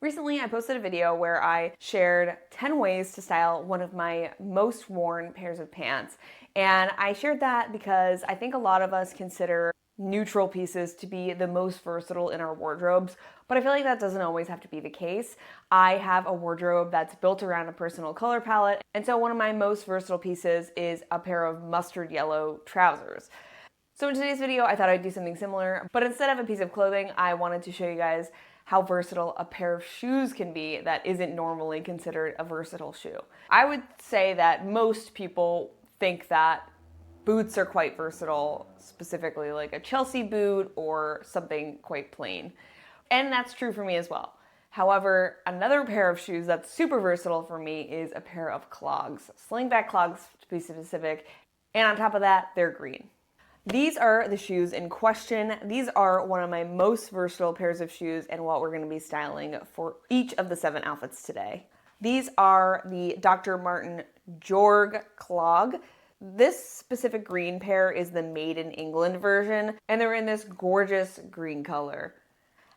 Recently, I posted a video where I shared 10 ways to style one of my most worn pairs of pants. And I shared that because I think a lot of us consider neutral pieces to be the most versatile in our wardrobes, but I feel like that doesn't always have to be the case. I have a wardrobe that's built around a personal color palette, and so one of my most versatile pieces is a pair of mustard yellow trousers. So in today's video, I thought I'd do something similar, but instead of a piece of clothing, I wanted to show you guys how versatile a pair of shoes can be that isn't normally considered a versatile shoe. I would say that most people think that boots are quite versatile, specifically like a Chelsea boot or something quite plain. And that's true for me as well. However, another pair of shoes that's super versatile for me is a pair of clogs, slingback clogs to be specific, and on top of that, they're green. These are the shoes in question. These are one of my most versatile pairs of shoes and what we're going to be styling for each of the 7 outfits today. These are the Dr. Marten Jorg clog. This specific green pair is the Made in England version, and they're in this gorgeous green color.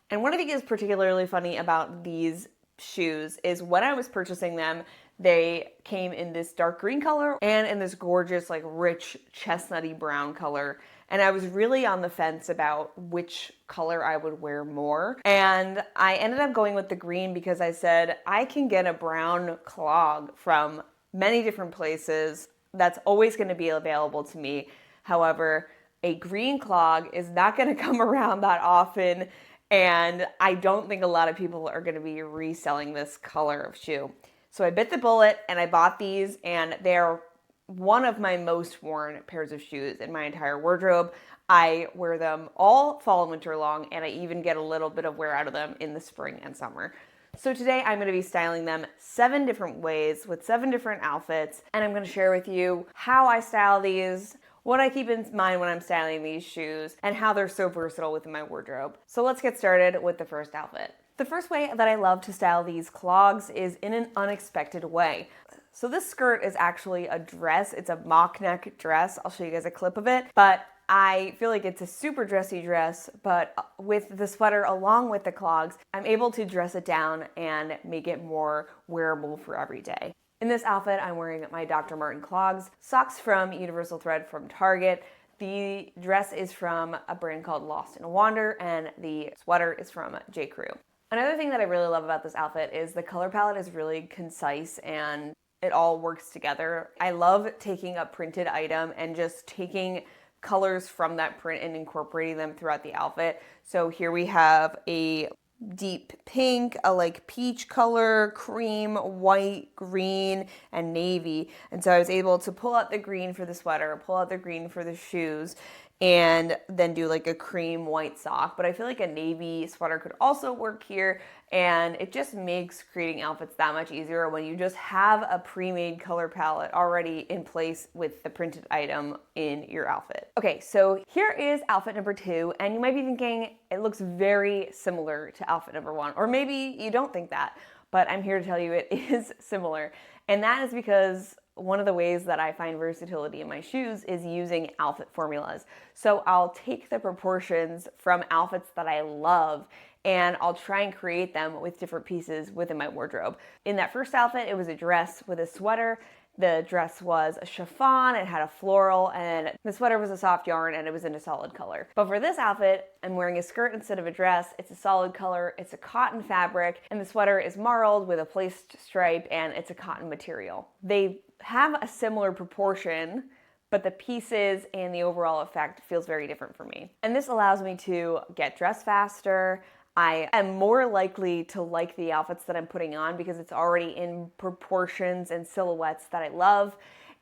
And what I think is particularly funny about these shoes is when I was purchasing them, they came in this dark green color and in this gorgeous, like rich chestnutty brown color. And I was really on the fence about which color I would wear more. And I ended up going with the green because I said, I can get a brown clog from many different places. That's always going to be available to me. However, a green clog is not going to come around that often. And I don't think a lot of people are going to be reselling this color of shoe. So I bit the bullet and I bought these, and they're one of my most worn pairs of shoes in my entire wardrobe. I wear them all fall and winter long, and I even get a little bit of wear out of them in the spring and summer. So today I'm going to be styling them 7 different ways with 7 different outfits, and I'm going to share with you how I style these, what I keep in mind when I'm styling these shoes, and how they're so versatile within my wardrobe. So let's get started with the first outfit. The first way that I love to style these clogs is in an unexpected way. So this skirt is actually a dress. It's a mock neck dress. I'll show you guys a clip of it, but I feel like it's a super dressy dress, but with the sweater along with the clogs, I'm able to dress it down and make it more wearable for every day. In this outfit, I'm wearing my Dr. Marten clogs, socks from Universal Thread from Target. The dress is from a brand called Lost in Wander, and the sweater is from J. Crew. Another thing that I really love about this outfit is the color palette is really concise and it all works together. I love taking a printed item and just taking colors from that print and incorporating them throughout the outfit. So here we have a deep pink, a like peach color, cream, white, green, and navy. And so I was able to pull out the green for the sweater, pull out the green for the shoes, and then do like a cream white sock. But I feel like a navy sweater could also work here, and it just makes creating outfits that much easier when you just have a pre-made color palette already in place with the printed item in your outfit. Okay, so here is outfit number 2, and you might be thinking it looks very similar to outfit number 1, or maybe you don't think that, but I'm here to tell you it is similar. And that is because one of the ways that I find versatility in my shoes is using outfit formulas. So I'll take the proportions from outfits that I love and I'll try and create them with different pieces within my wardrobe. In that first outfit, it was a dress with a sweater. The dress was a chiffon, it had a floral, and the sweater was a soft yarn and it was in a solid color. But for this outfit, I'm wearing a skirt instead of a dress. It's a solid color, it's a cotton fabric, and the sweater is marled with a placed stripe, and it's a cotton material. They have a similar proportion, but the pieces and the overall effect feels very different for me. And this allows me to get dressed faster. I am more likely to like the outfits that I'm putting on because it's already in proportions and silhouettes that I love.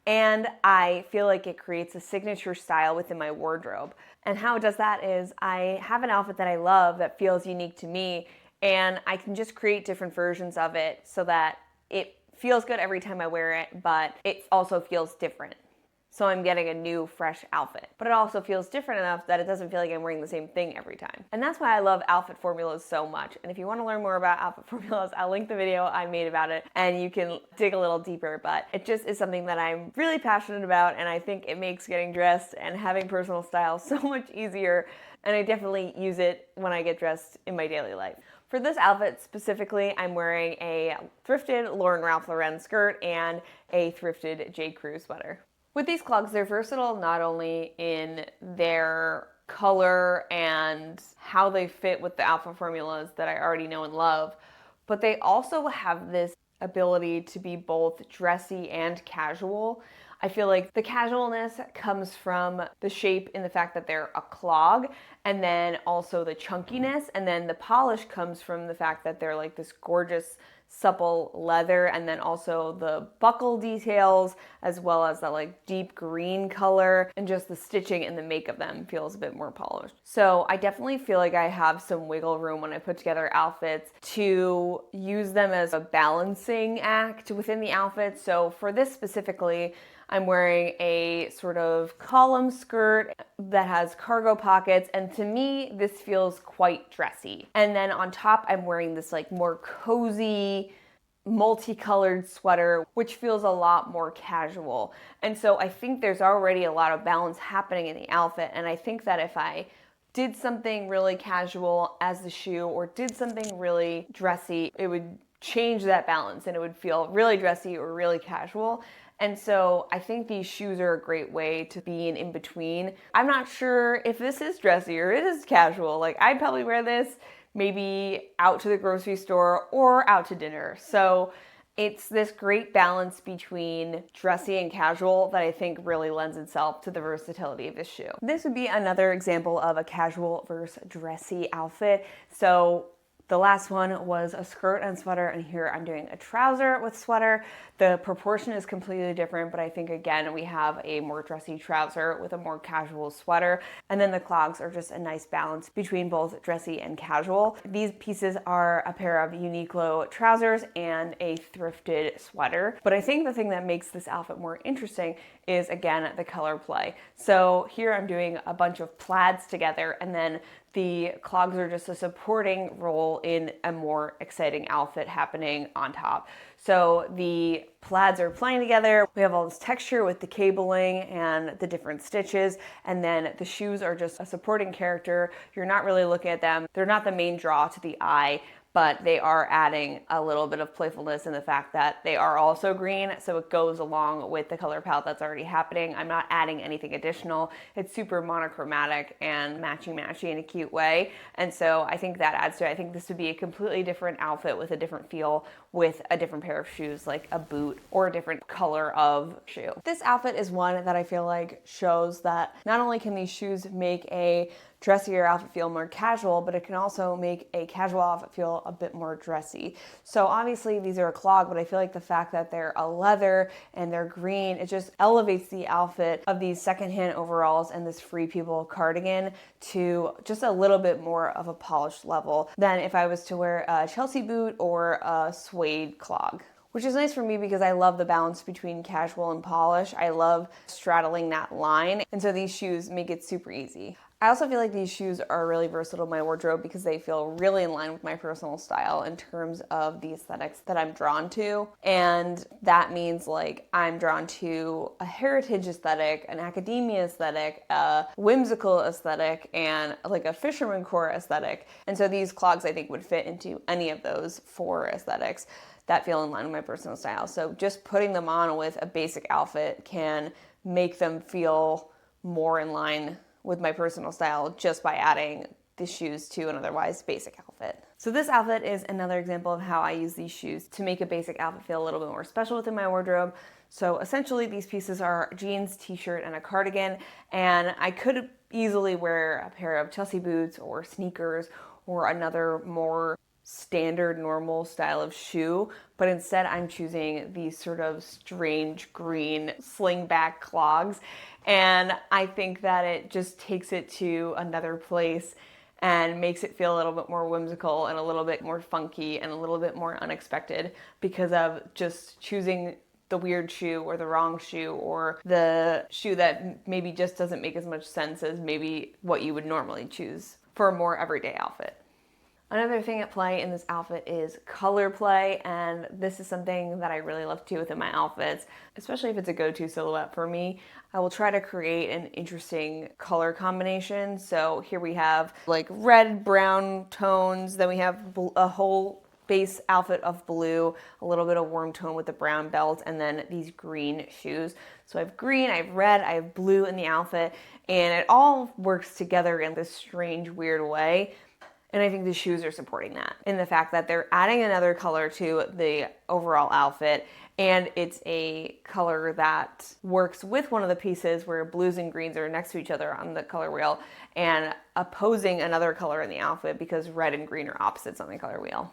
And I feel like it creates a signature style within my wardrobe. And how it does that is I have an outfit that I love that feels unique to me, and I can just create different versions of it so that it feels good every time I wear it, but it also feels different. So I'm getting a new, fresh outfit. But it also feels different enough that it doesn't feel like I'm wearing the same thing every time. And that's why I love outfit formulas so much. And if you want to learn more about outfit formulas, I'll link the video I made about it and you can dig a little deeper. But it just is something that I'm really passionate about, and I think it makes getting dressed and having personal style so much easier. And I definitely use it when I get dressed in my daily life. For this outfit specifically, I'm wearing a thrifted Lauren Ralph Lauren skirt and a thrifted J. Crew sweater. With these clogs, they're versatile not only in their color and how they fit with the outfit formulas that I already know and love, but they also have this ability to be both dressy and casual. I feel like the casualness comes from the shape in the fact that they're a clog, and then also the chunkiness, and then the polish comes from the fact that they're like this gorgeous supple leather, and then also the buckle details, as well as that like deep green color, and just the stitching and the make of them feels a bit more polished. So I definitely feel like I have some wiggle room when I put together outfits to use them as a balancing act within the outfit. So for this specifically, I'm wearing a sort of column skirt that has cargo pockets, and to me, this feels quite dressy. And then on top, I'm wearing this like more cozy, multicolored sweater, which feels a lot more casual. And so I think there's already a lot of balance happening in the outfit, and I think that if I did something really casual as the shoe or did something really dressy, it would change that balance and it would feel really dressy or really casual. And so I think these shoes are a great way to be in between. I'm not sure if this is dressy or it is casual. Like, I'd probably wear this maybe out to the grocery store or out to dinner. So it's this great balance between dressy and casual that I think really lends itself to the versatility of this shoe. This would be another example of a casual versus dressy outfit. So the last one was a skirt and sweater, and here I'm doing a trouser with sweater. The proportion is completely different, but I think again we have a more dressy trouser with a more casual sweater, and then the clogs are just a nice balance between both dressy and casual. These pieces are a pair of Uniqlo trousers and a thrifted sweater, but I think the thing that makes this outfit more interesting is again the color play. So here I'm doing a bunch of plaids together, and then the clogs are just a supporting role in a more exciting outfit happening on top. So the plaids are playing together. We have all this texture with the cabling and the different stitches, and then the shoes are just a supporting character. You're not really looking at them. They're not the main draw to the eye, but they are adding a little bit of playfulness in the fact that they are also green, so it goes along with the color palette that's already happening. I'm not adding anything additional. It's super monochromatic and matchy-matchy in a cute way, and so I think that adds to it. I think this would be a completely different outfit with a different feel, with a different pair of shoes, like a boot or a different color of shoe. This outfit is one that I feel like shows that not only can these shoes make a dressier outfit feel more casual, but it can also make a casual outfit feel a bit more dressy. So obviously these are a clog, but I feel like the fact that they're a leather and they're green, it just elevates the outfit of these secondhand overalls and this Free People cardigan to just a little bit more of a polished level than if I was to wear a Chelsea boot or a suede clog. Which is nice for me because I love the balance between casual and polish. I love straddling that line, and so these shoes make it super easy. I also feel like these shoes are really versatile in my wardrobe because they feel really in line with my personal style in terms of the aesthetics that I'm drawn to. And that means like I'm drawn to a heritage aesthetic, an academia aesthetic, a whimsical aesthetic, and like a fisherman core aesthetic. And so these clogs I think would fit into any of those four aesthetics that feel in line with my personal style. So just putting them on with a basic outfit can make them feel more in line with my personal style just by adding the shoes to an otherwise basic outfit. So this outfit is another example of how I use these shoes to make a basic outfit feel a little bit more special within my wardrobe. So essentially these pieces are jeans, t-shirt, and a cardigan, and I could easily wear a pair of Chelsea boots or sneakers or another more standard normal style of shoe, but instead I'm choosing these sort of strange green slingback clogs, and I think that it just takes it to another place and makes it feel a little bit more whimsical and a little bit more funky and a little bit more unexpected because of just choosing the weird shoe or the wrong shoe or the shoe that maybe just doesn't make as much sense as maybe what you would normally choose for a more everyday outfit. Another thing at play in this outfit is color play, and this is something that I really love to do within my outfits, especially if it's a go-to silhouette for me. I will try to create an interesting color combination. So here we have like red, brown tones, then we have a whole base outfit of blue, a little bit of warm tone with the brown belt, and then these green shoes. So I have green, I have red, I have blue in the outfit, and it all works together in this strange, weird way. And I think the shoes are supporting that in the fact that they're adding another color to the overall outfit. And it's a color that works with one of the pieces where blues and greens are next to each other on the color wheel and opposing another color in the outfit because red and green are opposites on the color wheel.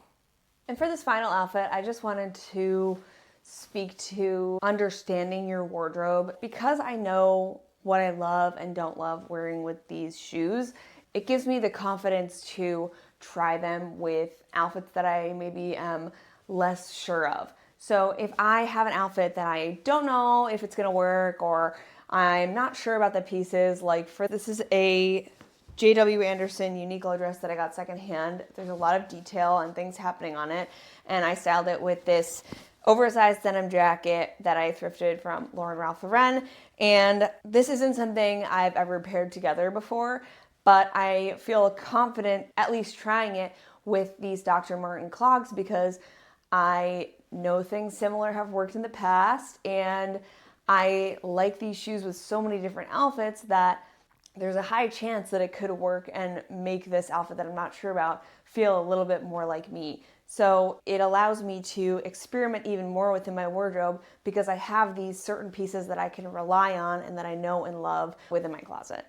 And for this final outfit, I just wanted to speak to understanding your wardrobe because I know what I love and don't love wearing with these shoes. It gives me the confidence to try them with outfits that I maybe am less sure of. So if I have an outfit that I don't know if it's gonna work or I'm not sure about the pieces, this is a J.W. Anderson Uniqlo dress that I got secondhand. There's a lot of detail and things happening on it, and I styled it with this oversized denim jacket that I thrifted from Lauren Ralph Lauren, and this isn't something I've ever paired together before, but I feel confident at least trying it with these Dr. Marten clogs because I know things similar have worked in the past, and I like these shoes with so many different outfits that there's a high chance that it could work and make this outfit that I'm not sure about feel a little bit more like me. So it allows me to experiment even more within my wardrobe because I have these certain pieces that I can rely on and that I know and love within my closet.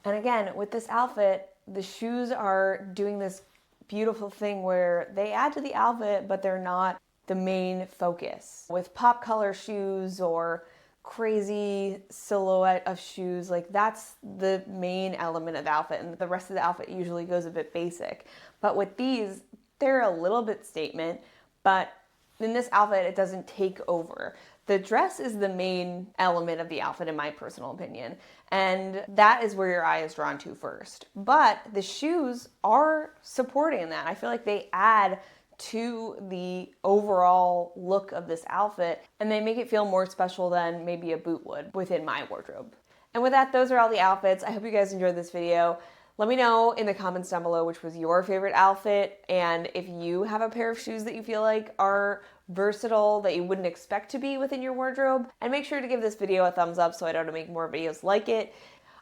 And again, with this outfit, the shoes are doing this beautiful thing where they add to the outfit, but they're not the main focus. With pop color shoes or crazy silhouette of shoes, that's the main element of the outfit, and the rest of the outfit usually goes a bit basic. But with these, they're a little bit statement, but in this outfit, it doesn't take over. The dress is the main element of the outfit, in my personal opinion, and that is where your eye is drawn to first. But the shoes are supporting that. I feel like they add to the overall look of this outfit, and they make it feel more special than maybe a boot would within my wardrobe. And with that, those are all the outfits. I hope you guys enjoyed this video. Let me know in the comments down below which was your favorite outfit, and if you have a pair of shoes that you feel like are versatile that you wouldn't expect to be within your wardrobe. And make sure to give this video a thumbs up so I know to make more videos like it.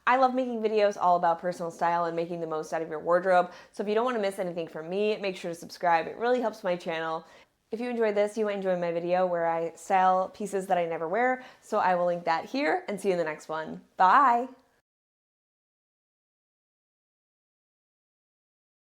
I love making videos all about personal style and making the most out of your wardrobe. So if you don't want to miss anything from me, make sure to subscribe. It really helps my channel. If you enjoyed this, you might enjoy my video where I style pieces that I never wear. So I will link that here and see you in the next one. Bye!